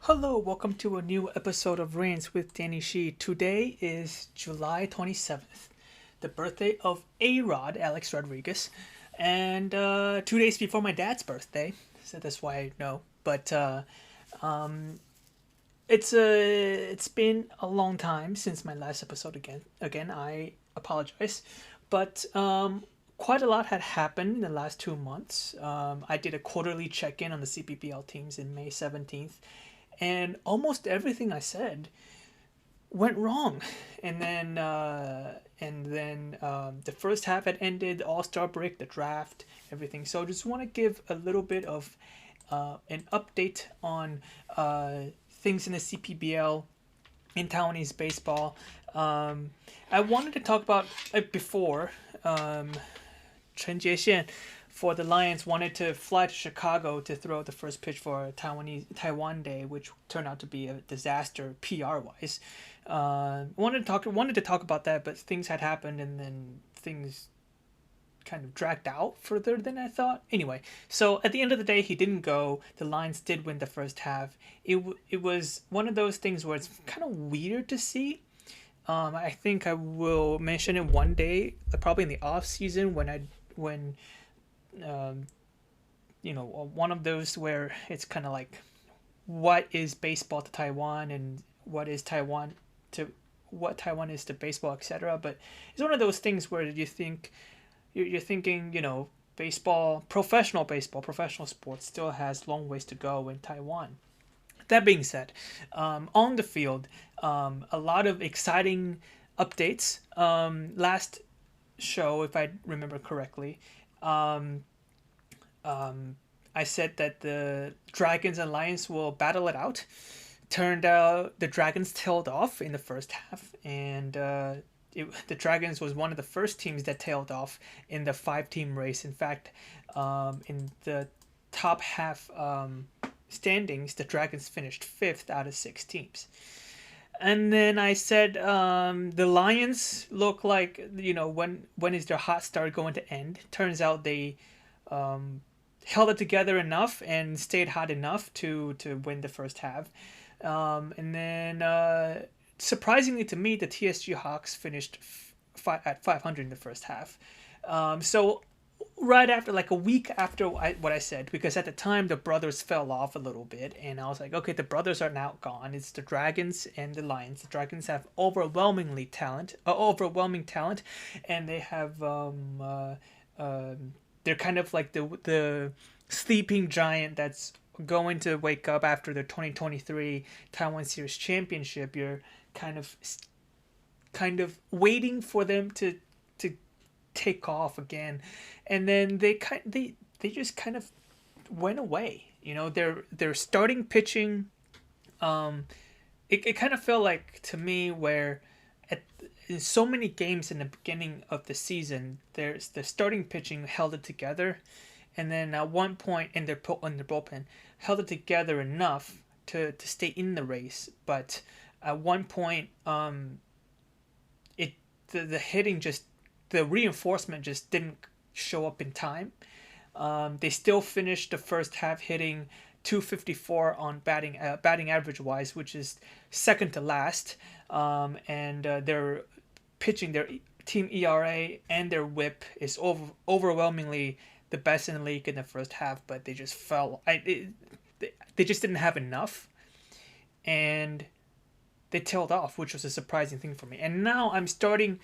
Hello, welcome to a new episode of Rants with Danny Shi. Today is July 27th, the birthday of A-Rod, Alex Rodriguez, and 2 days before my dad's birthday, so that's why I know. But um, it's been a long time since my last episode again. Again, I apologize, but quite a lot had happened in the last 2 months. I did a quarterly check-in on the CPBL teams in May 17th, and almost everything I said went wrong. And then the first half had ended, All Star break, the draft, everything. So I just want to give a little bit of an update on things in the CPBL in Taiwanese baseball. I wanted to talk about before. Chen Jiexian for the Lions wanted to fly to Chicago to throw the first pitch for Taiwan Day, which turned out to be a disaster PR wise. Wanted to talk about that, but things had happened, and then things kind of dragged out further than I thought. Anyway, so at the end of the day, he didn't go. The Lions did win the first half. It was one of those things where it's kind of weird to see. I think I will mention it one day, probably in the off season when um, one of those where it's kind of like, what is baseball to Taiwan, and to what Taiwan is to baseball, etc. But it's one of those things where you're thinking, professional sports still has long ways to go in Taiwan. That being said, on the field, a lot of exciting updates. Last show, if I remember correctly, um, I said that the Dragons and Lions will battle it out. Turned out the Dragons tailed off in the first half, and the Dragons was one of the first teams that tailed off in the five-team race. In fact, in the top half standings, the Dragons finished fifth out of six teams. And then I said the Lions look like, when is their hot start going to end? Turns out they held it together enough and stayed hot enough to win the first half. And then surprisingly to me, the TSG Hawks finished at 500 in the first half. So right after, like a week after what I said, because at the time the brothers fell off a little bit, and I was like, okay, the brothers are now gone. It's the Dragons and the Lions. The Dragons have overwhelming talent, and they have they're kind of like the sleeping giant that's going to wake up after the 2023 Taiwan Series Championship. You're kind of waiting for them to take off again, and then they just kind of went away. Their starting pitching, it kind of felt like to me where in so many games in the beginning of the season, there's the starting pitching held it together, and then at one point in their bullpen held it together enough to stay in the race, but at one point the hitting, just the reinforcement just didn't show up in time. They still finished the first half hitting 254 on batting average wise, which is second to last. And their pitching, their team ERA and their WHIP is overwhelmingly the best in the league in the first half. But they just fell. They just didn't have enough, and they tailed off, which was a surprising thing for me. And now I'm starting.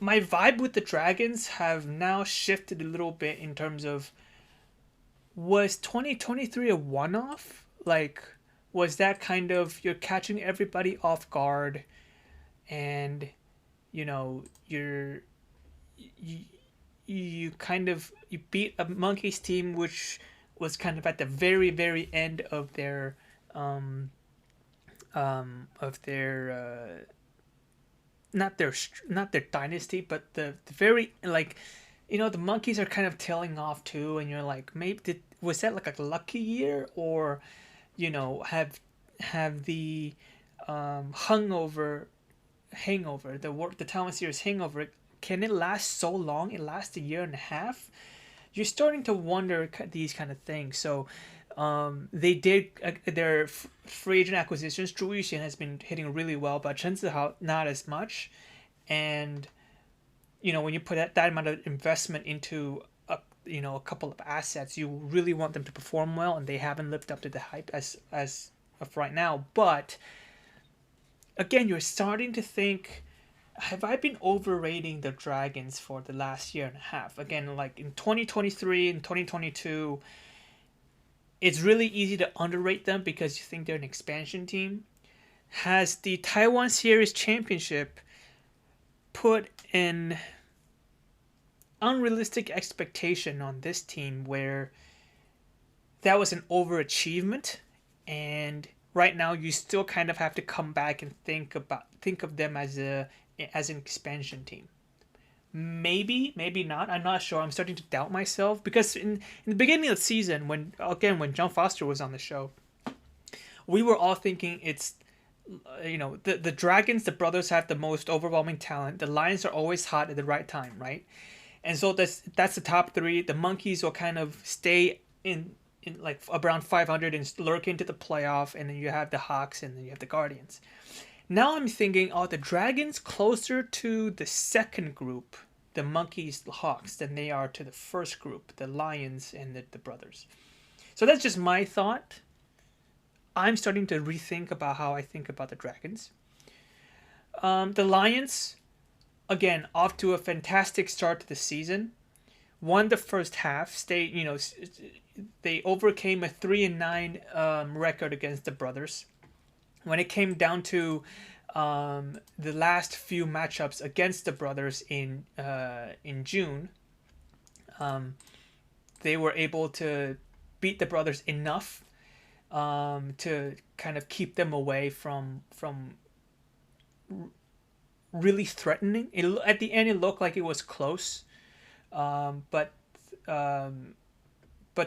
My vibe with the Dragons have now shifted a little bit in terms of, was 2023 a one-off? Like, was that kind of, you're catching everybody off guard, and you you beat a Monkeys team which was kind of at the very very end of their of their not their dynasty, but the very, like, the Monkeys are kind of tailing off too, and you're like, maybe was that like a lucky year, or have the hangover, the Taiwan series hangover, can it last so long? It lasts a year and a half. You're starting to wonder these kind of things. So They did their free agent acquisitions. Zhu Yuxian has been hitting really well, but Chen Zihao not as much. And when you put that amount of investment into a couple of assets, you really want them to perform well, and they haven't lived up to the hype as of right now. But again, you're starting to think, have I been overrating the Dragons for the last year and a half? Again, like in 2023 and 2022, it's really easy to underrate them because you think they're an expansion team. Has the Taiwan Series Championship put an unrealistic expectation on this team where that was an overachievement, and right now you still kind of have to come back and think of them as an expansion team? Maybe not. I'm not sure. I'm starting to doubt myself because in the beginning of the season, when John Foster was on the show, we were all thinking it's the Dragons, the brothers have the most overwhelming talent. The Lions are always hot at the right time, right? And so that's the top three. The Monkeys will kind of stay in like around 500 and lurk into the playoff, and then you have the Hawks, and then you have the Guardians. Now I'm thinking, the Dragons closer to the second group, the Monkeys, the Hawks, than they are to the first group, the Lions and the brothers. So that's just my thought. I'm starting to rethink about how I think about the Dragons. The Lions, again, off to a fantastic start to the season. Won the first half. They overcame a 3-9 record against the brothers. When it came down to the last few matchups against the brothers in June, they were able to beat the brothers enough to kind of keep them away from really threatening. At the end, it looked like it was close, but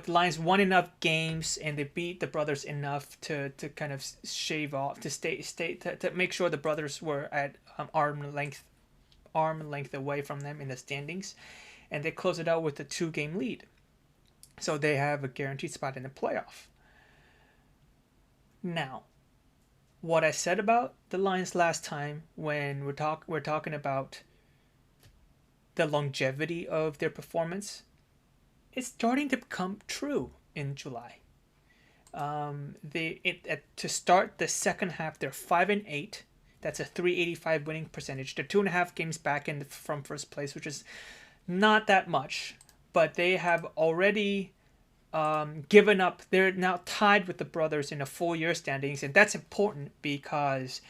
the Lions won enough games and they beat the brothers enough to kind of shave off, to make sure the brothers were at arm length away from them in the standings, and they close it out with a 2-game lead, so they have a guaranteed spot in the playoff. Now, what I said about the Lions last time, when we're talking about the longevity of their performance, it's starting to come true in July. To start the second half, they're 5-8. That's a 385 winning percentage. They're 2.5 games back from first place, which is not that much, but they have already given up. They're now tied with the brothers in a full year standings, and that's important because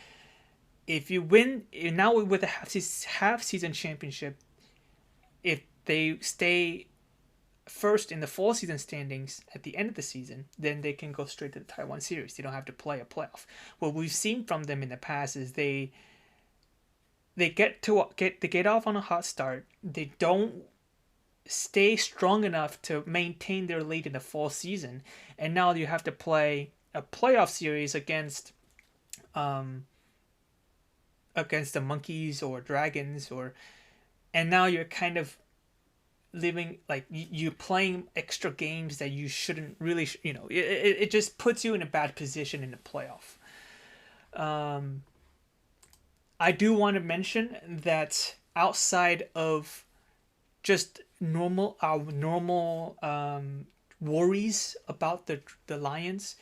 if you win now with a half season championship, if they stay first in the full season standings at the end of the season, then they can go straight to the Taiwan Series. They don't have to play a playoff. What we've seen from them in the past is they get off on a hot start. They don't stay strong enough to maintain their lead in the full season, and now you have to play a playoff series against the Monkeys or Dragons, and now you're kind of living like you're playing extra games that you shouldn't really. It just puts you in a bad position in the playoff. I do want to mention that outside of just normal worries about the Lions,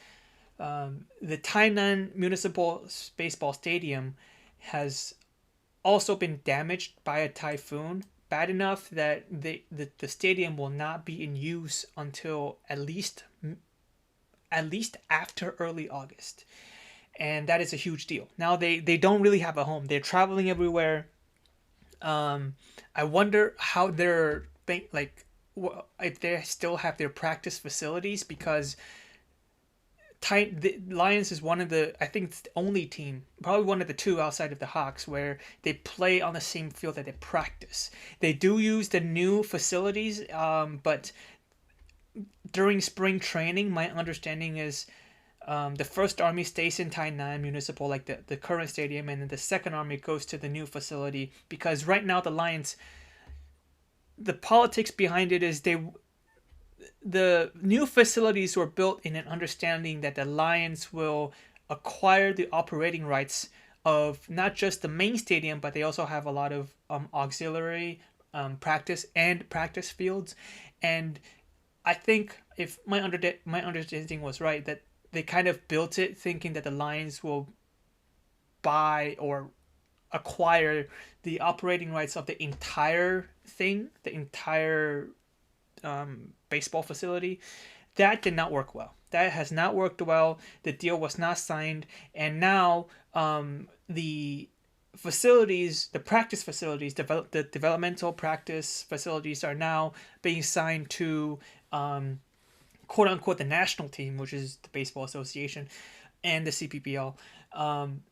the Tainan Municipal Baseball Stadium has also been damaged by a typhoon, bad enough that the stadium will not be in use until at least after early August, and that is a huge deal. Now they don't really have a home. They're traveling everywhere. I wonder how they're if they still have their practice facilities, because the Lions is one of the, I think it's the only team, probably one of the two outside of the Hawks, where they play on the same field that they practice. They do use the new facilities, but during spring training, my understanding is the First Army stays in Tainan Municipal, like the current stadium, and then the Second Army goes to the new facility, because right now the Lions, the politics behind it is the new facilities were built in an understanding that the Lions will acquire the operating rights of not just the main stadium, but they also have a lot of auxiliary practice fields. And I think if my understanding was right, that they kind of built it thinking that the Lions will buy or acquire the operating rights of the entire thing, the entire baseball facility. That did not work well. That has not worked well. The deal was not signed, and now the facilities, the practice facilities, the developmental practice facilities are now being signed to quote unquote the national team, which is the Baseball Association and the CPBL.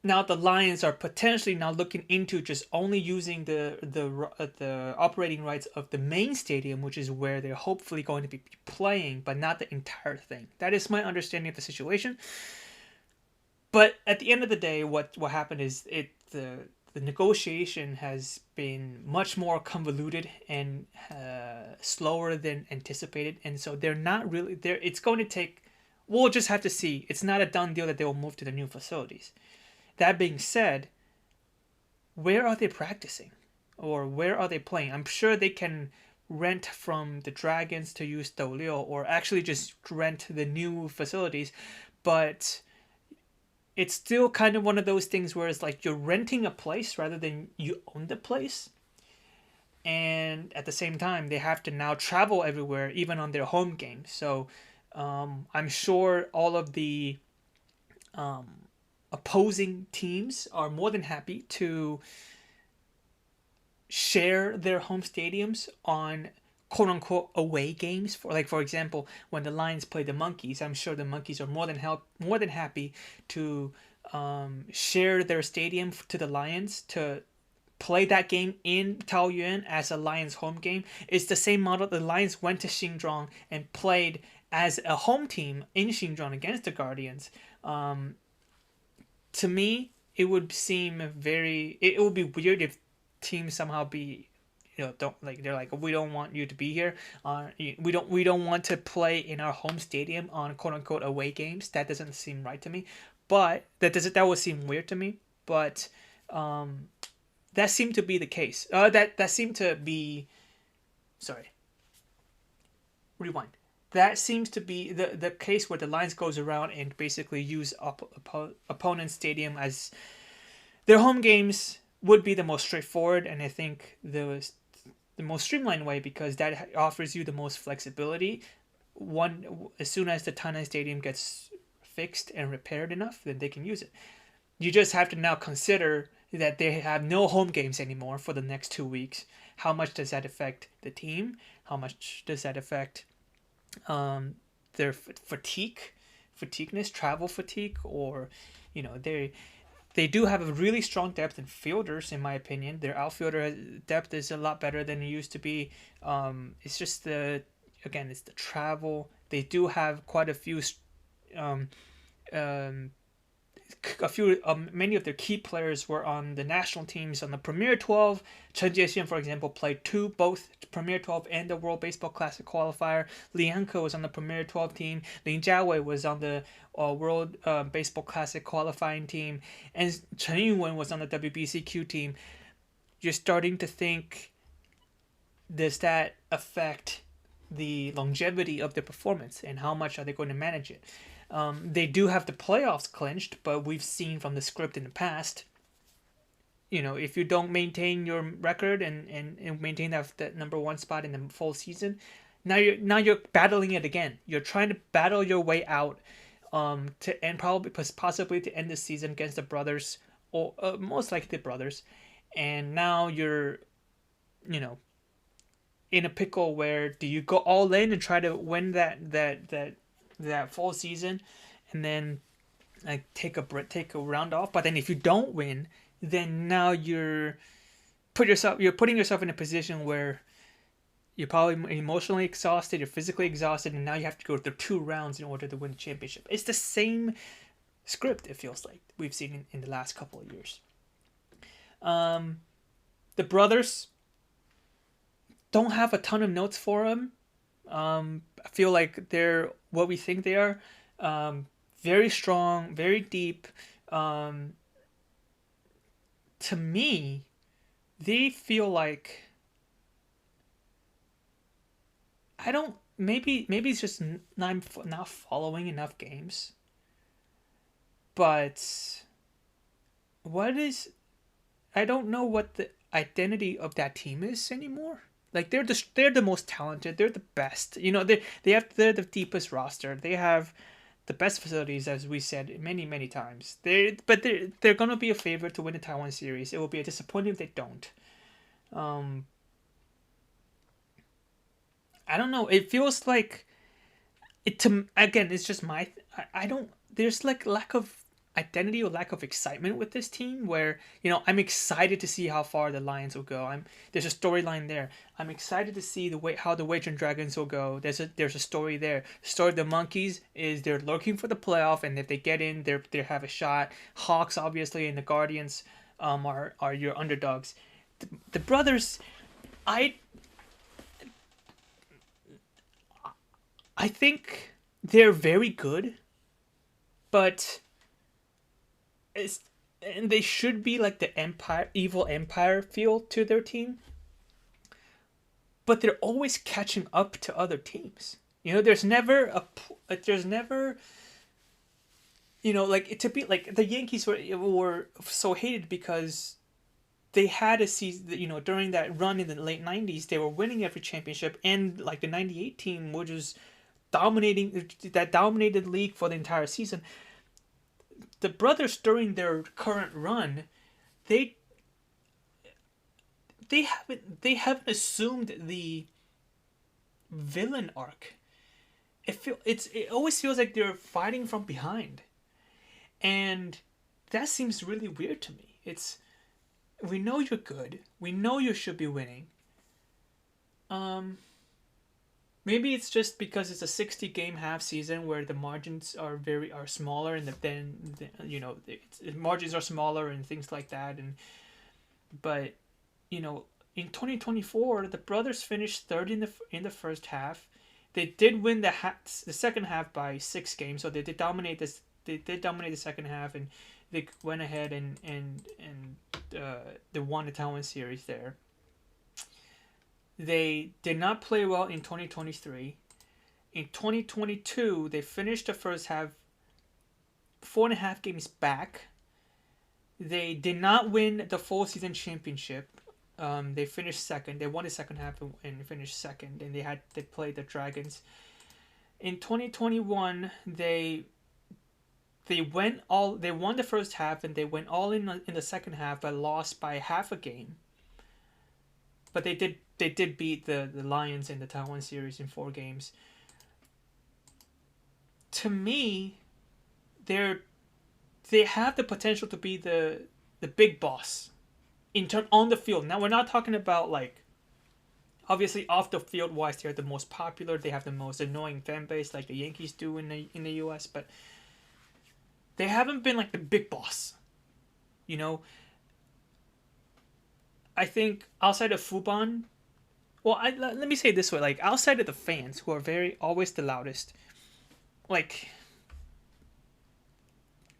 Now the Lions are potentially now looking into just only using the operating rights of the main stadium, which is where they're hopefully going to be playing, but not the entire thing. That is my understanding of the situation. But at the end of the day, what happened is the negotiation has been much more convoluted and slower than anticipated, and so they're not really there. It's going to take. We'll just have to see. It's not a done deal that they will move to the new facilities. That being said, where are they practicing, or where are they playing? I'm sure they can rent from the Dragons to use Douliu, or actually just rent the new facilities, but it's still kind of one of those things where it's like you're renting a place rather than you own the place. And at the same time, they have to now travel everywhere, even on their home games. So I'm sure all of the opposing teams are more than happy to share their home stadiums on quote unquote away games. For example, when the Lions play the Monkeys, I'm sure the Monkeys are more than happy to share their stadium to the Lions to play that game in Taoyuan as a Lions home game. It's the same model. The Lions went to Xinzhuang and played as a home team in Xinzhuang against the Guardians. To me, it would seem it would be weird if teams somehow don't like, they're like, we don't want you to be here. We don't want to play in our home stadium on quote unquote away games. That doesn't seem right to me. But that would seem weird to me. But that seemed to be the case. That seemed to be. Sorry. Rewind. That seems to be the case where the Lions goes around and basically use opponent's stadium as their home games would be the most straightforward, and I think the most streamlined way, because that offers you the most flexibility. As soon as the Tainan Stadium gets fixed and repaired enough, then they can use it. You just have to now consider that they have no home games anymore for the next 2 weeks. How much does that affect the team? How much does that affect their fatigueness, travel fatigue, or they do have a really strong depth in fielders, in my opinion. Their outfielder depth is a lot better than it used to be. It's just it's the travel. They do have quite a few many of their key players were on the national teams on the Premier 12. Chen Jiexian, for example, played both Premier 12 and the World Baseball Classic qualifier. Li Hanke was on the Premier 12 team. Lin Jiawei was on the World Baseball Classic qualifying team, and Chen Yunwen was on the WBCQ team. You're starting to think, does that affect the longevity of their performance, and how much are they going to manage it? They do have the playoffs clinched, but we've seen from the script in the past, if you don't maintain your record and maintain that number one spot in the full season, now you're battling it again. You're trying to battle your way out to end, possibly to end the season against the brothers, or most likely the brothers, and now you're in a pickle where do you go all in and try to win that full season, and then take a round off. But then if you don't win, then now you're putting yourself in a position where you're probably emotionally exhausted, you're physically exhausted, and now you have to go through 2 rounds in order to win the championship. It's the same script, it feels like, we've seen in the last couple of years. The brothers don't have a ton of notes for them. I feel like they're what we think they are. Um, very strong, very deep. Um, to me, they feel like I don't. Maybe it's just not following enough games. But what is I don't know what the identity of that team is anymore. Like they're the most talented. They're the best. They're the deepest roster. They have the best facilities, as we said many times. They're gonna be a favorite to win the Taiwan series. It will be a disappointment if they don't. Um, I don't know. It feels like it to again. It's just I don't. There's like lack of identity or lack of excitement with this team where I'm excited to see how far the Lions will go. There's a storyline there. I'm excited to see the way how the Wage and Dragons will go. There's a story there. The story of the Monkeys is they're looking for the playoff, and if they get in, they have a shot. Hawks obviously and the Guardians are your underdogs. The brothers, I I think they're very good, but it's and they should be like the evil empire feel to their team, but they're always catching up to other teams. There's never like to be like the Yankees were so hated because they had a season, during that run in the late 90s, they were winning every championship, and like the 98 team, which was dominated the league for the entire season. The brothers during their current run, they they haven't assumed the villain arc. It always feels like they're fighting from behind, and that seems really weird to me. We know you're good. We know you should be winning. Um, Maybe it's just because it's a 60 game half season where the margins are smaller, and the margins are smaller and things like that. But in 2024, the brothers finished third in the first half. They did win the second half by 6 games, so they did dominate this. They did dominate the second half, and they went ahead and they won the Taiwan series there. They did not play well in 2023. In 2022, they finished the first half 4.5 games back. They did not win the full season championship. They finished second. They won the second half and finished second, and they played the Dragons. In 2021, they won the first half, and they went all in the second half, but lost by half a game. But they did beat the Lions in the Taiwan series in 4 games. To me, they have the potential to be the big boss on the field. Now we're not talking about like obviously off the field wise they're the most popular, they have the most annoying fan base like the Yankees do in the US, but they haven't been like the big boss. You know, I think outside of Fuban, let me say it this way, like outside of the fans who are very always the loudest, like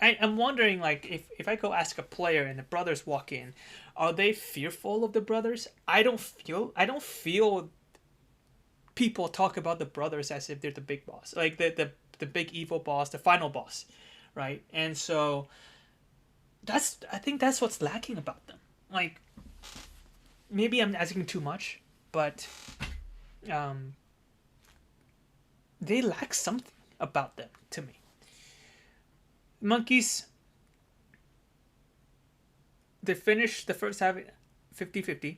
I'm wondering like if I go ask a player and the brothers walk in, are they fearful of the brothers? I don't feel people talk about the brothers as if they're the big boss, like the big evil boss, the final boss, right? And so I think that's what's lacking about them. Like maybe I'm asking too much, but um, they lack something about them to me. Monkeys, they finished the first half 50-50.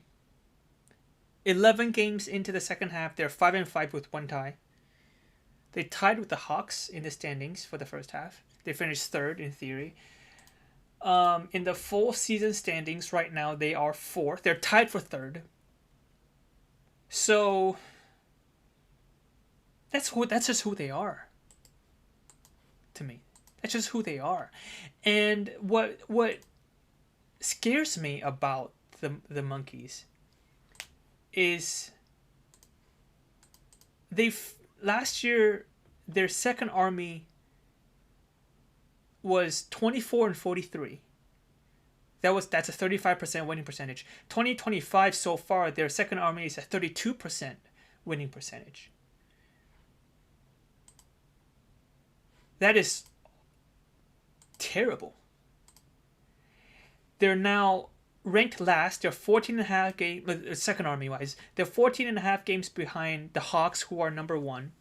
11 games into the second half, they're 5-5 with one tie. They tied with the Hawks in the standings for the first half. They finished third in theory. In the full season standings right now, they are fourth. They're tied for third. So that's just who they are. To me, that's just who they are. And what scares me about the Monkeys is they've last year their second army was 24-43. That's a 35% winning percentage. 2025 so far, their second army is a 32% winning percentage. That is terrible. They're now ranked last. They're 14 and a half games, second army wise. They're 14 and a half games behind the Hawks, who are number one.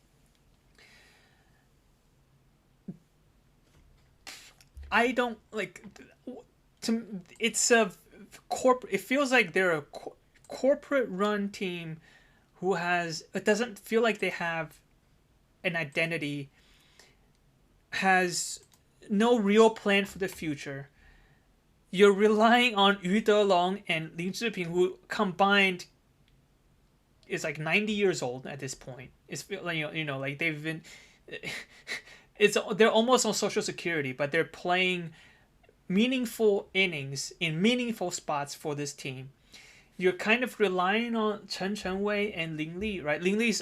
I don't like. It's a corporate. It feels like they're a corporate run team who has. It doesn't feel like they have an identity. Has no real plan for the future. You're relying on Yu Delong and Lin Zhiping, who combined is like 90 years old at this point. It's like they've been. They're almost on Social Security, but they're playing meaningful innings in meaningful spots for this team. You're kind of relying on Chen Chenwei and Ling Li, right? Ling Li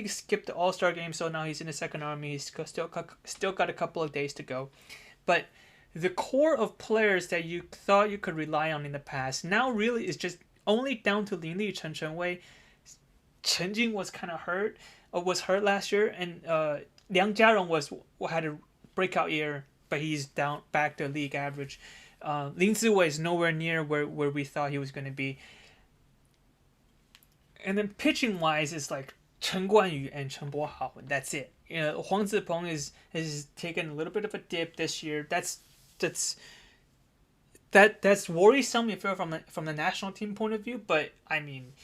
skipped the All-Star game, so now he's in the second army. He's still got a couple of days to go. But the core of players that you thought you could rely on in the past now really is just only down to Ling Li, Chen Chenwei. Chen Jing was kind of hurt. Was hurt last year, and Liang Jiarong had a breakout year, but he's down back to league average. Lin Ziwei is nowhere near where we thought he was going to be. And then pitching wise, it's like Chen Guanyu and Chen Bohao, and that's it. Huang Zipeng has taken a little bit of a dip this year. That's worrisome if you're from the national team point of view. But I mean,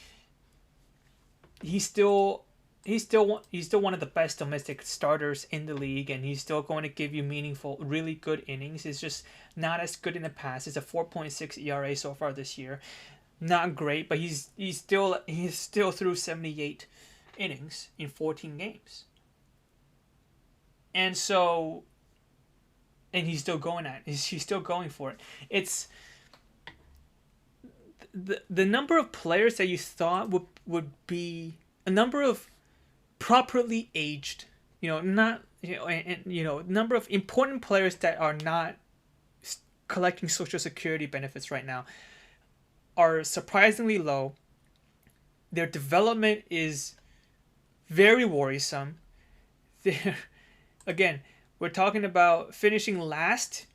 he's still one of the best domestic starters in the league, and he's still going to give you meaningful, really good innings. It's just not as good in the past. It's a 4.6 ERA so far this year. Not great, but he's still through 78 innings in 14 games. And so, and he's still going at it. He's still going for it. It's the number of players that you thought would be a number of properly aged, number of important players that are not collecting Social Security benefits right now are surprisingly low. Their development is very worrisome. We're talking about finishing last.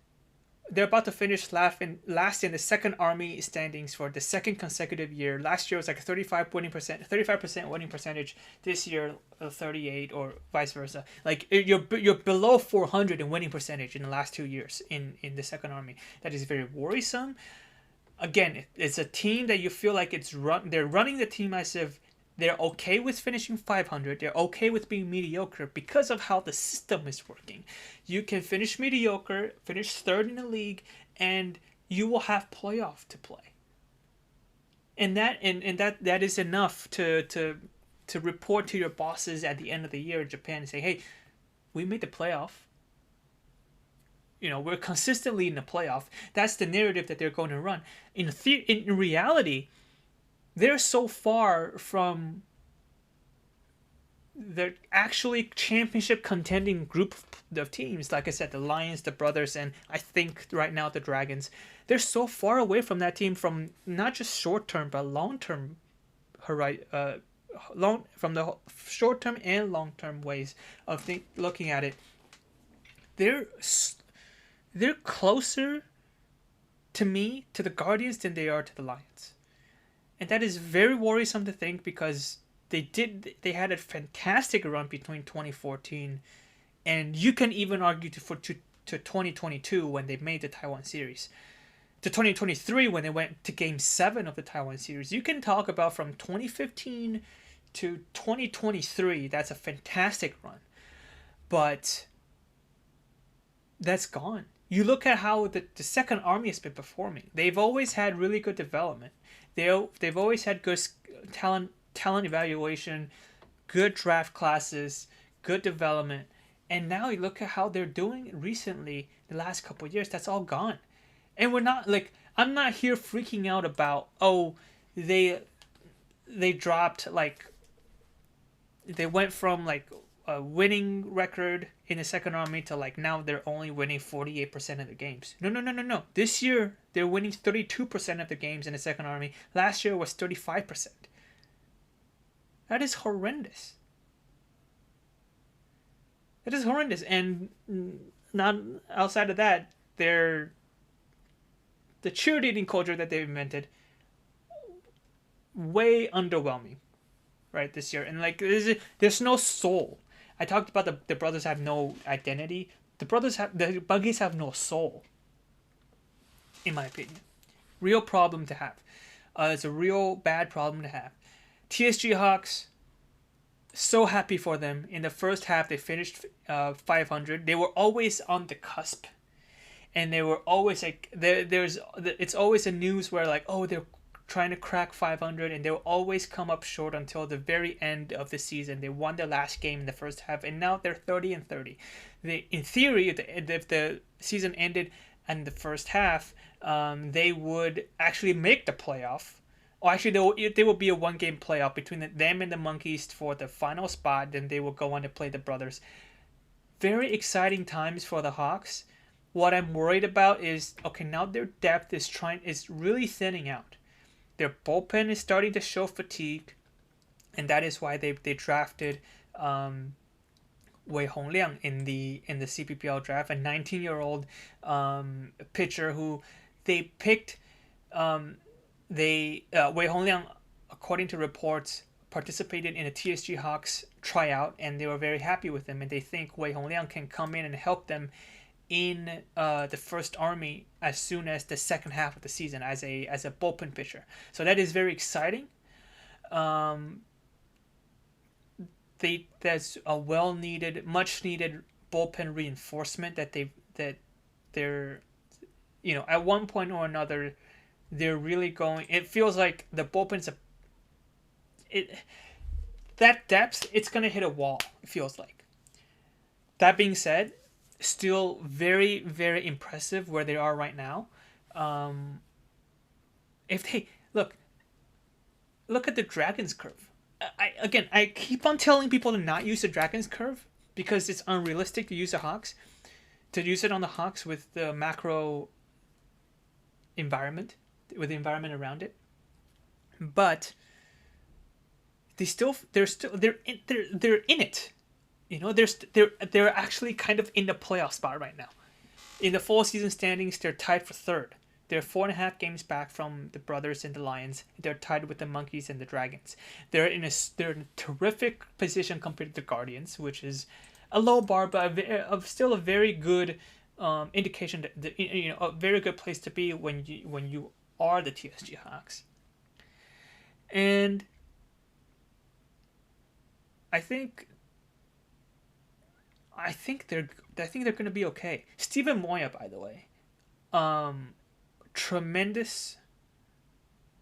They're about to finish last in the second army standings for the second consecutive year. Last year was like 35% winning percentage. This year, 38 or vice versa. Like you're below 400 in winning percentage in the last 2 years in the second army. That is very worrisome. Again, it's a team that you feel like they're running the team as if they're okay with finishing 500. They're okay with being mediocre because of how the system is working. You can finish mediocre, finish third in the league, and you will have playoff to play. And that is enough to report to your bosses at the end of the year in Japan and say, hey, we made the playoff. We're consistently in the playoff. That's the narrative that they're going to run. In reality, they're so far from the actually championship contending group of teams. Like I said, the Lions, the Brothers, and I think right now the Dragons. They're so far away from that team from not just short term but long term, from the short term and long term ways of looking at it. They're closer to me to the Guardians than they are to the Lions. And that is very worrisome to think because they had a fantastic run between 2014 and you can even argue to 2022 when they made the Taiwan series. To 2023 when they went to Game 7 of the Taiwan series. You can talk about from 2015 to 2023. That's a fantastic run. But that's gone. You look at how the second army has been performing. They've always had really good development. They've always had good talent evaluation, good draft classes, good development, and now you look at how they're doing recently. The last couple of years, that's all gone, and we're not like I'm not here freaking out about they dropped like they went from like a winning record in the second army to like now they're only winning 48% of the games. No, no, no, no, no. This year they're winning 32% of the games in the second army. Last year was 35%. That is horrendous. That is horrendous. And not outside of that, they're the cheerleading culture that they've invented way underwhelming, right, this year. And like there's no soul. I talked about the brothers have no identity. The Buggies have no soul, in my opinion. Real problem to have. It's a real bad problem to have. TSG Hawks, so happy for them. In the first half, they finished 500. They were always on the cusp, and they were always like it's always a news where like, oh, they're trying to crack 500, and they'll always come up short until the very end of the season. They won their last game in the first half, and now they're 30-30. In theory, if the season ended in the first half, they would actually make the playoff. Or actually, there will be a one-game playoff between them and the Monkeys for the final spot. Then they will go on to play the Brothers. Very exciting times for the Hawks. What I'm worried about is, okay, now their depth is really thinning out. Their bullpen is starting to show fatigue, and that is why they drafted Wei Hongliang in the CPBL draft, a 19-year-old pitcher who they picked. Wei Hongliang, according to reports, participated in a TSG Hawks tryout, and they were very happy with him, and they think Wei Hongliang can come in and help them in the first army as soon as the second half of the season as a bullpen pitcher. So that is very exciting. That's a much needed bullpen reinforcement that they're at one point or another they're really going. It feels like the bullpen's that depth, it's gonna hit a wall. It feels like. That being said, still very, very impressive where they are right now. If they look at the Dragon's curve. I keep on telling people to not use the Dragon's curve because it's unrealistic to use the Hawks. To use it on the Hawks with the macro environment, with the environment around it. But they're in it. They're actually kind of in the playoff spot right now. In the full season standings, they're tied for third. They're 4.5 games back from the Brothers and the Lions. They're tied with the Monkeys and the Dragons. They're in a terrific position compared to the Guardians, which is a low bar, but still a very good indication that a very good place to be when you are the TSG Hawks. And I think they're going to be okay. Steven Moya, by the way, tremendous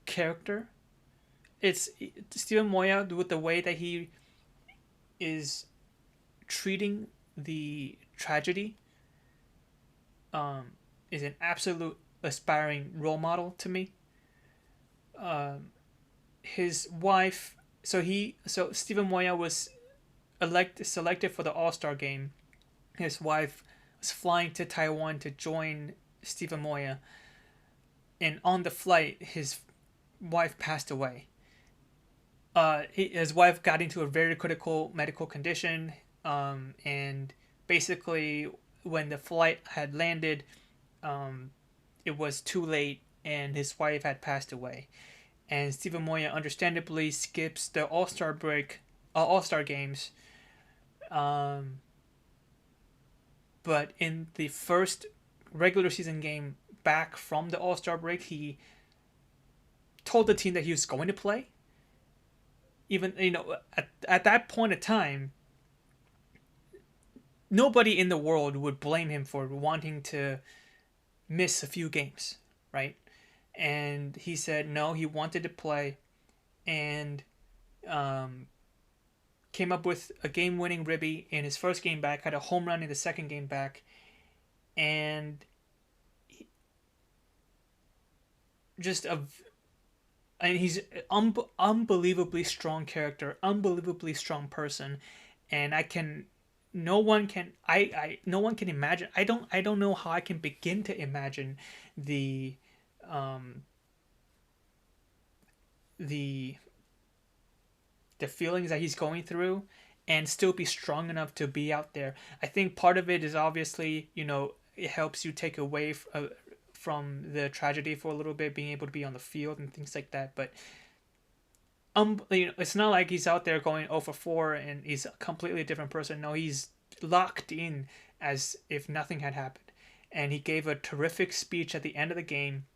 character. It's Steven Moya with the way that he is treating the tragedy. Is an absolute aspiring role model to me. His wife. So Steven Moya was selected for the All-Star game. His wife was flying to Taiwan to join Steven Moya, and on the flight, his wife passed away. His wife got into a very critical medical condition, and basically, when the flight had landed, it was too late, and his wife had passed away. And Steven Moya understandably skips the All-Star games. But in the first regular season game back from the All-Star break, he told the team that he was going to play. Even, at that point of time, nobody in the world would blame him for wanting to miss a few games, right? And he said no, he wanted to play, and came up with a game-winning ribby in his first game back, had a home run in the second game back, and just a and he's unbelievably strong character, unbelievably strong person, and I can, no one can, no one can imagine. I don't know how I can begin to imagine the, um, the the feelings that he's going through and still be strong enough to be out there. I think part of it is obviously, it helps you take away from the tragedy for a little bit, being able to be on the field and things like that. But it's not like he's out there going 0 for 4 and he's a completely different person. No, he's locked in as if nothing had happened. And he gave a terrific speech at the end of the game,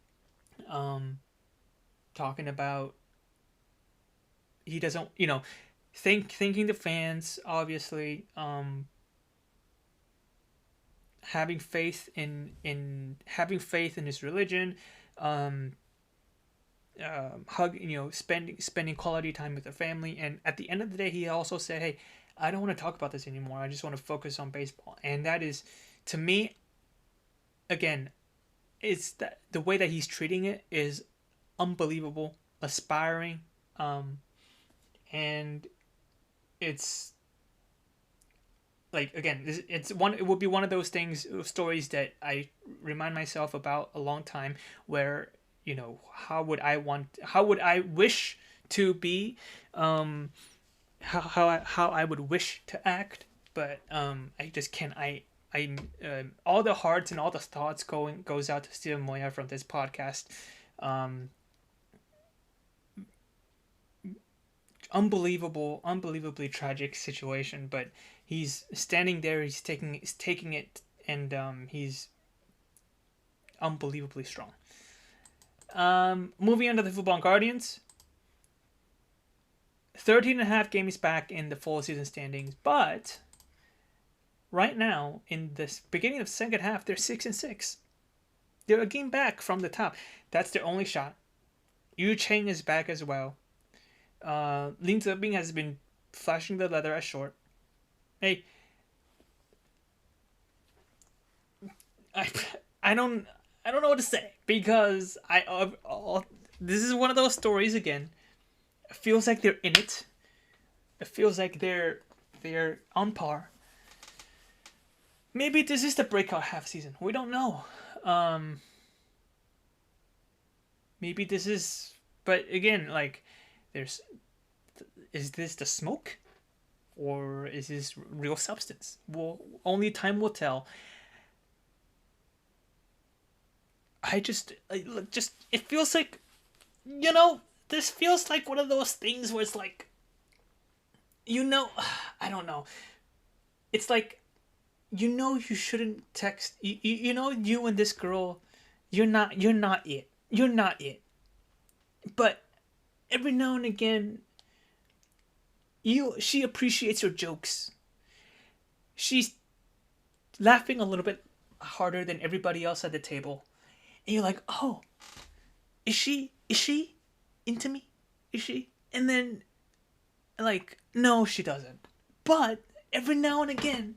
talking about he doesn't, thanking the fans, obviously, having faith having faith in his religion, spending quality time with the family, and at the end of the day, he also said, "Hey, I don't want to talk about this anymore. I just want to focus on baseball." And that is, to me, again, it's that the way that he's treating it is unbelievable, aspiring, and it's like, again, it would be one of those stories that I remind myself about a long time, where how would I wish to be, how I would wish to act, but I just can't. All the hearts and all the thoughts goes out to Steven Moya from this podcast. Unbelievably tragic situation, but he's standing there, he's taking it, and he's unbelievably strong. Moving on to the Football Guardians. 13.5 games back in the full season standings, but right now, in this beginning of the second half, they're 6-6. They're a game back from the top. That's their only shot. Yu Chang is back as well. Lin Zebing has been flashing the leather as short. Hey, I don't know what to say, because this is one of those stories again. It feels like they're in it. It feels like they're on par. Maybe this is the breakout half season. We don't know. Maybe this is, but again, like, is this the smoke, or is this real substance? Well, only time will tell. It feels like, this feels like one of those things where it's like, I don't know. It's like, you shouldn't text, you and this girl, you're not it. You're not it. But every now and again, she appreciates your jokes. She's laughing a little bit harder than everybody else at the table. And you're like, oh, is she into me? Is she? And then, like, no, she doesn't. But every now and again,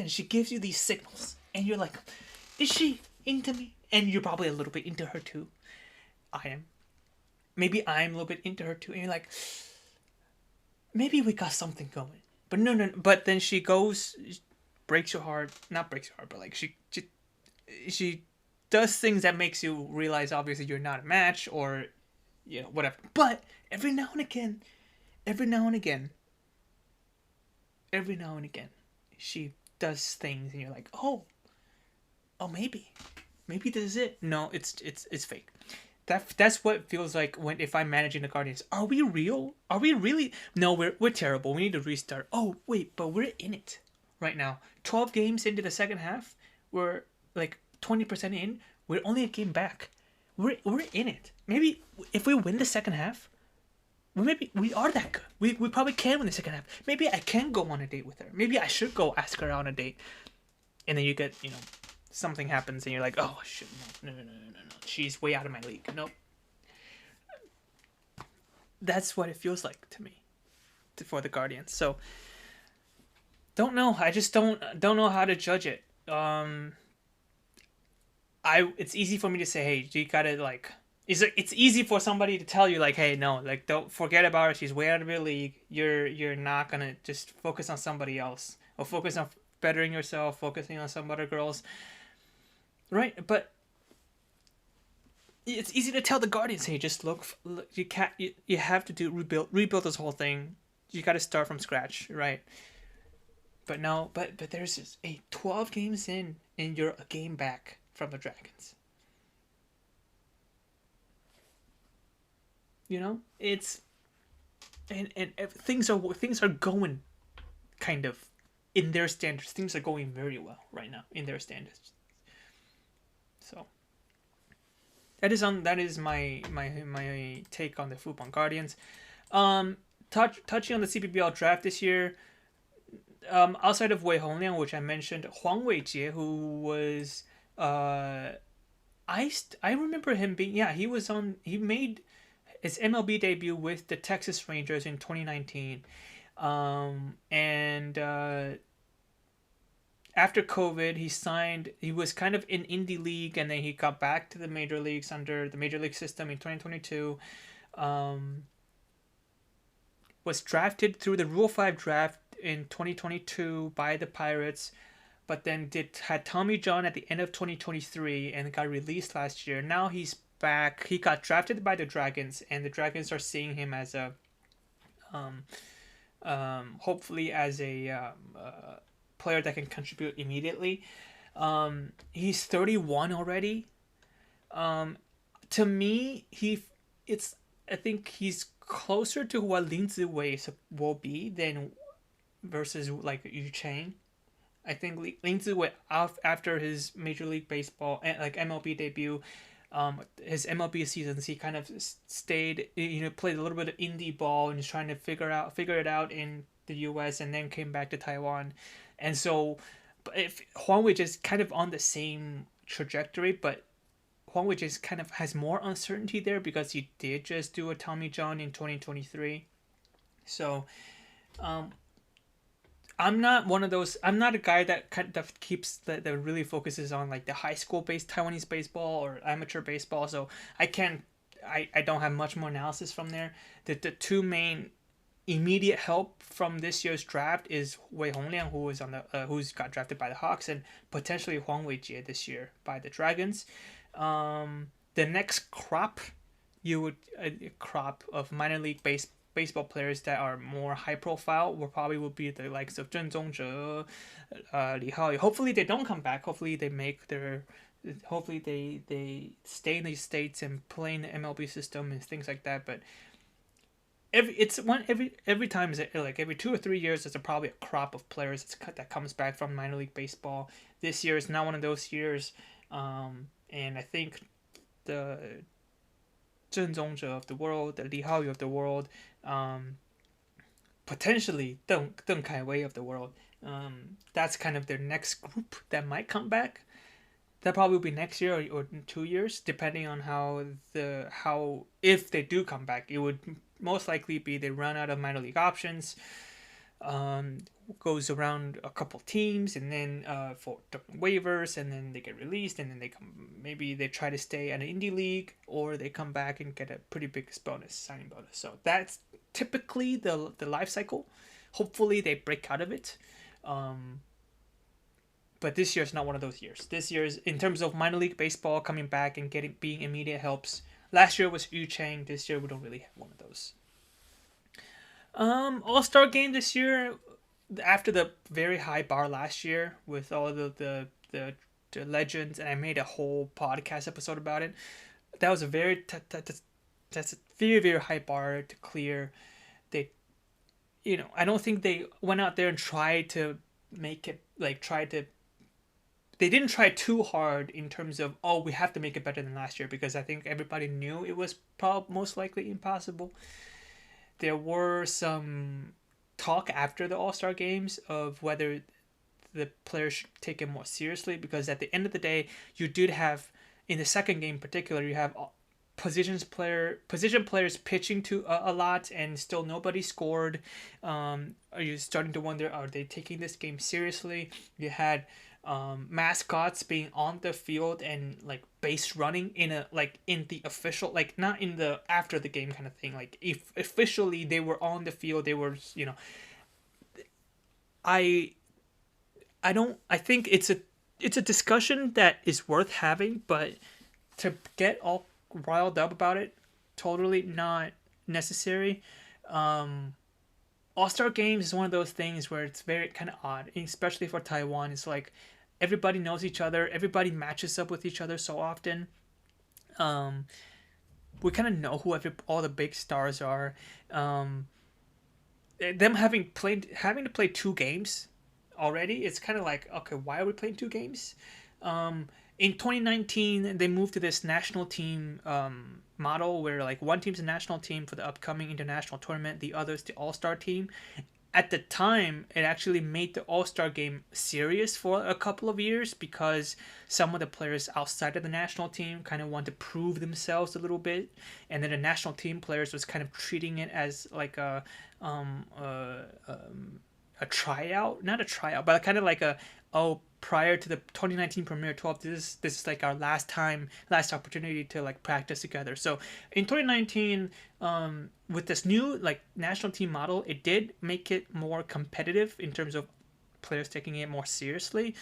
she gives you these signals. And you're like, is she into me? And you're probably a little bit into her too. I am. Maybe I'm a little bit into her too. And you're like, maybe we got something going. But no. But then she goes, breaks your heart. Not breaks your heart, but like she does things that makes you realize, obviously, you're not a match, or whatever. But every now and again, she does things, and you're like, oh, maybe this is it. No, it's fake. That's what it feels like if I'm managing the Guardians. Are we real? Are we really? No, we're terrible. We need to restart. Oh wait, but we're in it right now. 12 games into the second half, we're like 20% in. We're only a game back. We're in it. Maybe if we win the second half, maybe we are that good. We probably can win the second half. Maybe I can go on a date with her. Maybe I should go ask her out on a date. And then you get, something happens and you're like, oh shit, no. She's way out of my league. Nope. That's what it feels like to me, for the Guardians. So don't know. I just don't know how to judge it. It's easy for me to say, hey, you gotta, like, it's easy for somebody to tell you like, hey, no, like don't forget about her. She's way out of your league. You're not gonna just focus on somebody else or focus on bettering yourself, focusing on some other girls, right? But it's easy to tell the Guardians, hey, just look you can't you have to do rebuild this whole thing. You got to start from scratch, right? But no, but there's just a 12 games in, and you're a game back from the Dragons. You know, it's and things are going kind of in their standards. Things are going very well right now in their standards. So that is my take on the Football Guardians. Touching on the CPBL draft this year, outside of Wei Hongliang, which I mentioned, Huang Weijie, who was I remember him being, yeah, he made his MLB debut with the Texas Rangers in 2019, and after COVID, he was kind of in indie league, and then he got back to the major leagues under the major league system in 2022. Was drafted through the Rule 5 draft in 2022 by the Pirates, but then had Tommy John at the end of 2023 and got released last year. Now he's back. He got drafted by the Dragons, and the Dragons are seeing him as a hopefully as a player that can contribute immediately. He's 31 already. To me, I think he's closer to what Lin Ziwei will be than versus like Yu Chang. I think Lin Ziwei after his Major League Baseball and like MLB debut, his MLB seasons, he kind of stayed, played a little bit of indie ball and was trying to figure it out in the U.S. and then came back to Taiwan, and so if Huang Wei is kind of on the same trajectory, but Huang Wei just kind of has more uncertainty there because he did just do a Tommy John in 2023. So, I'm not one of those. I'm not a guy that that really focuses on like the high school based Taiwanese baseball or amateur baseball. So I can't. I don't have much more analysis from there. The two main immediate help from this year's draft is Wei Hongliang, who's got drafted by the Hawks, and potentially Huang Weijie this year by the Dragons. The next crop, a crop of minor league baseball players that are more high profile will be the likes of Zheng Zongzhe, Li Hao. Hopefully they don't come back. Hopefully they stay in the States and play in the MLB system and things like that. But every time is like every 2 or 3 years there's probably a crop of players that comes back from minor league baseball. This year is not one of those years, and I think the Zheng Zongzhe of the world, the Li Haoyu of the world, potentially Deng Kaiwei of the world, that's kind of their next group that might come back. That probably will be next year or 2 years, depending on how if they do come back. It would most likely be they run out of minor league options, goes around a couple teams, and then for waivers, and then they get released, and then maybe they try to stay at an indie league, or they come back and get a pretty big signing bonus. So that's typically the life cycle. Hopefully they break out of it. But this year's not one of those years. This year's, in terms of minor league baseball coming back and being immediate helps. Last year was Yu Chang. This year we don't really have one of those. All-Star game this year, after the very high bar last year with all the legends, and I made a whole podcast episode about it. That was a that's a very, very high bar to clear. I don't think they went out there and tried to make it they didn't try too hard in terms of, we have to make it better than last year, because I think everybody knew it was most likely impossible. There were some talk after the All-Star games of whether the players should take it more seriously, because at the end of the day, you did have, in the second game in particular, you have position players pitching to a lot, and still nobody scored. Are you starting to wonder, are they taking this game seriously? You had mascots being on the field and like base running in a like in the official, like not in the after the game kind of thing, like if officially they were on the field, they were, I I think it's a discussion that is worth having, but to get all riled up about it, totally not necessary. Um, All Star Games is one of those things where it's very kind of odd, especially for Taiwan. It's like everybody knows each other, everybody matches up with each other so often. Um, we kind of know who all the big stars are. Um, them having to play 2 games already, it's kind of like, okay, why are we playing 2 games? In 2019, they moved to this national team model where like one team's a national team for the upcoming international tournament, the other's the all-star team. At the time, it actually made the all-star game serious for a couple of years because some of the players outside of the national team kind of want to prove themselves a little bit, and then the national team players was kind of treating it as like um, a, a tryout, not a tryout, but kind of like a, oh, prior to the 2019 Premier 12, this is like our last opportunity to like practice together. So in 2019, with this new like national team model, it did make it more competitive in terms of players taking it more seriously.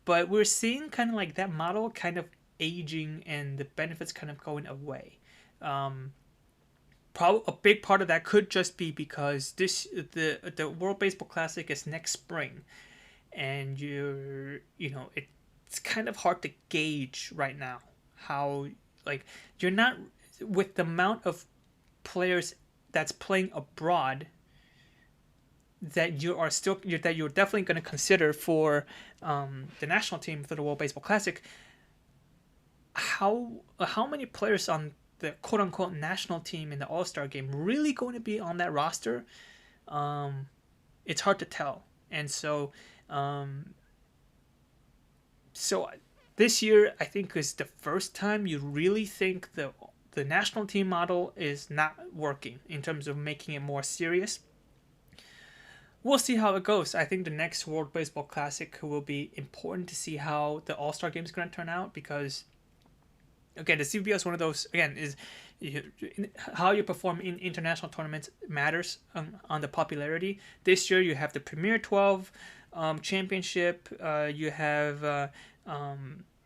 But we're seeing kind of like that model kind of aging and the benefits kind of going away. Um, Probably a big part of that could just be because the World Baseball Classic is next spring, and it's kind of hard to gauge right now how, like, you're not, with the amount of players that's playing abroad that you're definitely going to consider for the national team for the World Baseball Classic. How many players on the quote unquote national team in the All Star game really going to be on that roster? It's hard to tell, and um, so this year I think is the first time you really think the national team model is not working in terms of making it more serious. We'll see how it goes. I think the next World Baseball Classic will be important to see how the All Star game is going to turn out, because again, the CPBL is one of those. Again, how you perform in international tournaments matters on the popularity. This year, you have the Premier 12 championship. You have the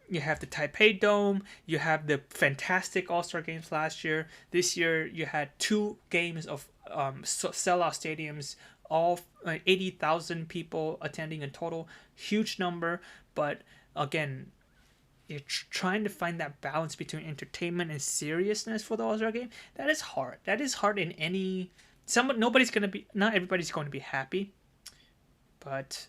Taipei Dome. You have the fantastic All Star games last year. This year, you had 2 games of sellout stadiums. All 80,000 people attending in total, huge number. But again, you're trying to find that balance between entertainment and seriousness for the All-Star game. That is hard. That is hard in any. Not everybody's going to be happy, but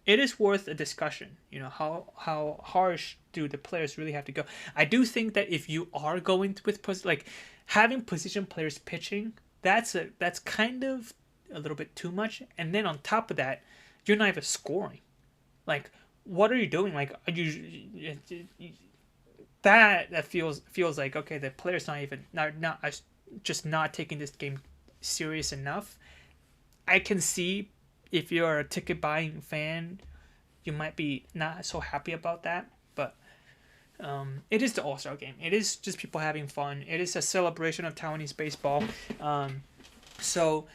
it is worth a discussion. How harsh do the players really have to go? I do think that if you are going with like having position players pitching, that's kind of a little bit too much. And then on top of that, you're not even scoring. Like, what are you doing? Like, that feels like, okay, the player's not just not taking this game serious enough. I can see if you're a ticket buying fan, you might be not so happy about that, but it is the All Star game. It is just people having fun. It is a celebration of Taiwanese baseball. So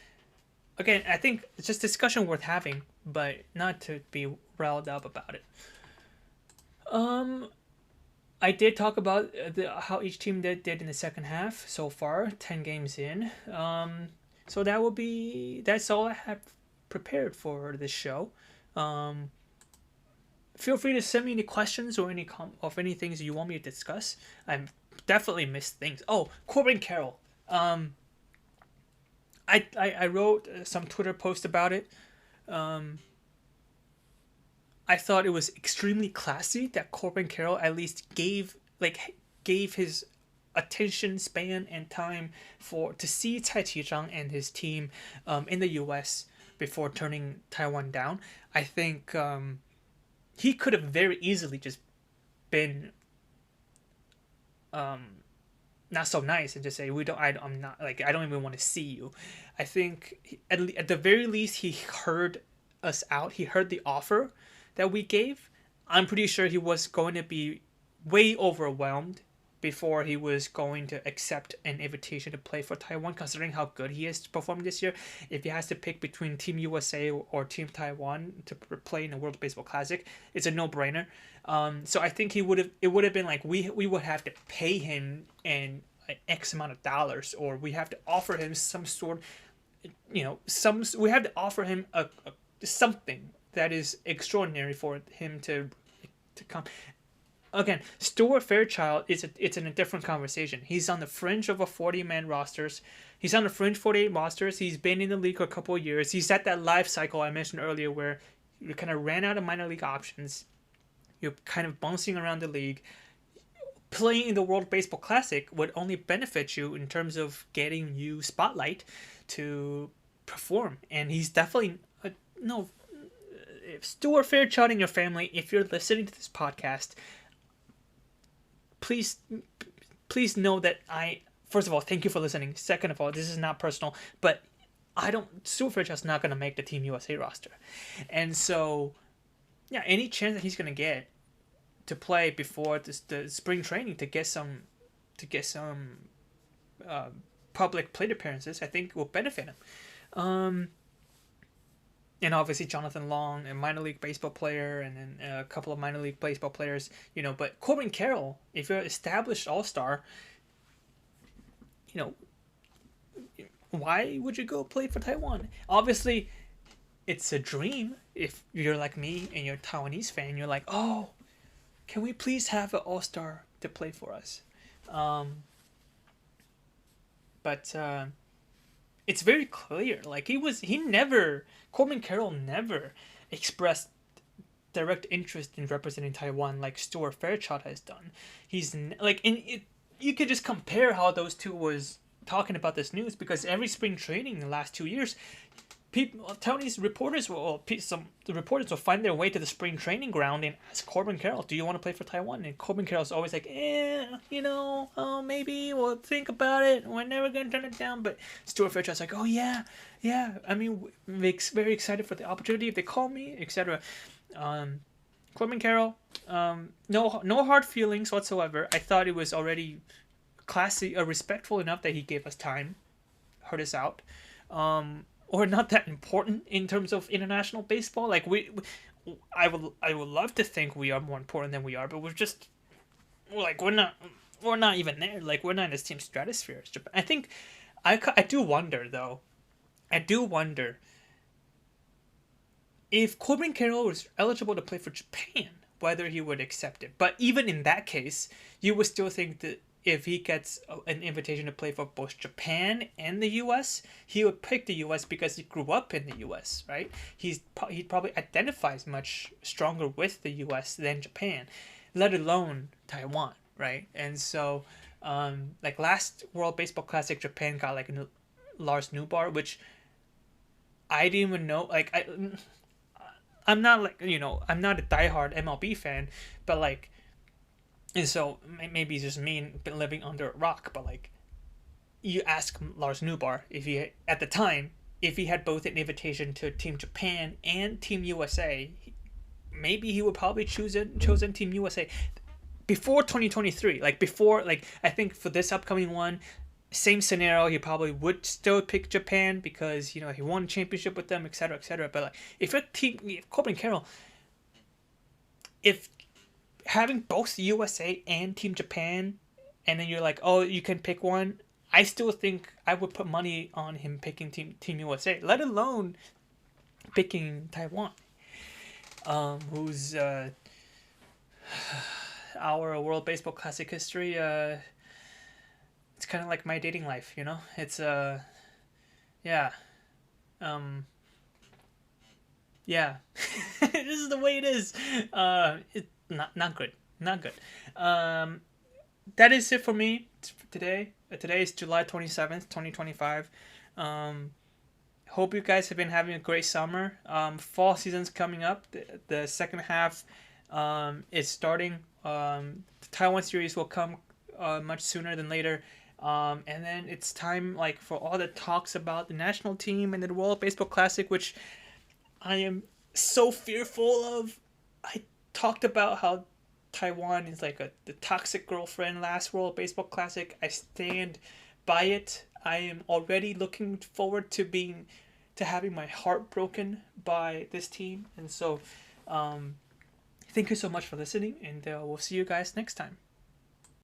again, I think it's just discussion worth having, but not to be riled up about it. I did talk about how each team did in the second half so far, 10 games in. So that's all I have prepared for this show. Feel free to send me any questions or any things you want me to discuss. I've definitely missed things. Oh, Corbin Caroll. I wrote some Twitter post about it. I thought it was extremely classy that Corbin Caroll at least gave his attention span and time to see Cai Qizhang and his team in the U.S. before turning Taiwan down. I think he could have very easily just been not so nice and just say, I'm not, like, I don't even want to see you. I think at the very least he heard us out. He heard the offer that we gave. I'm pretty sure he was going to be way overwhelmed before he was going to accept an invitation to play for Taiwan, considering how good he is performing this year. If he has to pick between Team USA or Team Taiwan to play in the World Baseball Classic, it's a no-brainer. So I think it would have been like we would have to pay him an X amount of dollars, or we have to offer him some sort, we have to offer him a something that is extraordinary for him to come. Again, Stuart Fairchild it's in a different conversation. He's on the fringe of a 40-man rosters. He's on the fringe 48 rosters. He's been in the league for a couple of years. He's at that life cycle I mentioned earlier where you kind of ran out of minor league options. You're kind of bouncing around the league. Playing in the World Baseball Classic would only benefit you in terms of getting you spotlight to perform. And he's definitely no. Stuart Fairchild and your family, if you're listening to this podcast, please know that first of all, thank you for listening. Second of all, this is not personal, but Stuart Fairchild's not going to make the Team USA roster. And so, yeah, any chance that he's going to get to play before the spring training to get some public plate appearances, I think will benefit him. And obviously Jonathan Long, a minor league baseball player, and then a couple of minor league baseball players, But Corbin Caroll, if you're an established all-star, why would you go play for Taiwan? Obviously, it's a dream. If you're like me and you're a Taiwanese fan, you're like, oh, can we please have an all-star to play for us? But it's very clear. Like Corbin Caroll never expressed direct interest in representing Taiwan like Stuart Fairchild has done. He's you could just compare how those two was talking about this news, because every spring training in the last 2 years, Taiwanese reporters the reporters will find their way to the spring training ground and ask Corbin Caroll, "Do you want to play for Taiwan?" And Corbin Carroll's always like, maybe we'll think about it. We're never gonna turn it down. But Stuart Fairchild's like, "Oh yeah. I mean, very excited for the opportunity if they call me, etc." Corbin Caroll, no hard feelings whatsoever. I thought it was already classy, respectful enough that he gave us time, heard us out. Or not that important in terms of international baseball. Like I would love to think we are more important than we are, but we're not even there. Like, we're not in the same stratosphere as Japan. I think I do wonder though. I do wonder if Corbin Caroll was eligible to play for Japan, whether he would accept it. But even in that case, you would still think that if he gets an invitation to play for both Japan and the U.S., he would pick the U.S. because he grew up in the U.S., right? He probably identifies much stronger with the U.S. than Japan, let alone Taiwan, right? And so, like last World Baseball Classic, Japan got like Lars Newbar, which I didn't even know. Like, I'm not I'm not a diehard MLB fan, but like, and so maybe it's just me living under a rock, but like, you ask Lars Newbar if he had both an invitation to Team Japan and Team USA, maybe he would probably chosen Team USA before 2023. I think for this upcoming one, same scenario, he probably would still pick Japan because he won a championship with them, etc., etc. But like, if Corbin Caroll, if having both USA and Team Japan, and then you're like, oh, you can pick one, I still think I would put money on him picking Team USA, let alone picking Taiwan, who's our World Baseball Classic history. It's kind of like my dating life, It's yeah, yeah. This is the way it is. It's not good. That is it for me today. Today is July 27th, 2025. Hope you guys have been having a great summer. Fall season's coming up. The second half is starting. The Taiwan series will come much sooner than later. And then it's time for all the talks about the national team and the World Baseball Classic, which I am so fearful of. talked about how Taiwan is like the toxic girlfriend last World Baseball Classic. I stand by it. I am already looking forward to having my heart broken by this team. And so, thank you so much for listening, and we'll see you guys next time.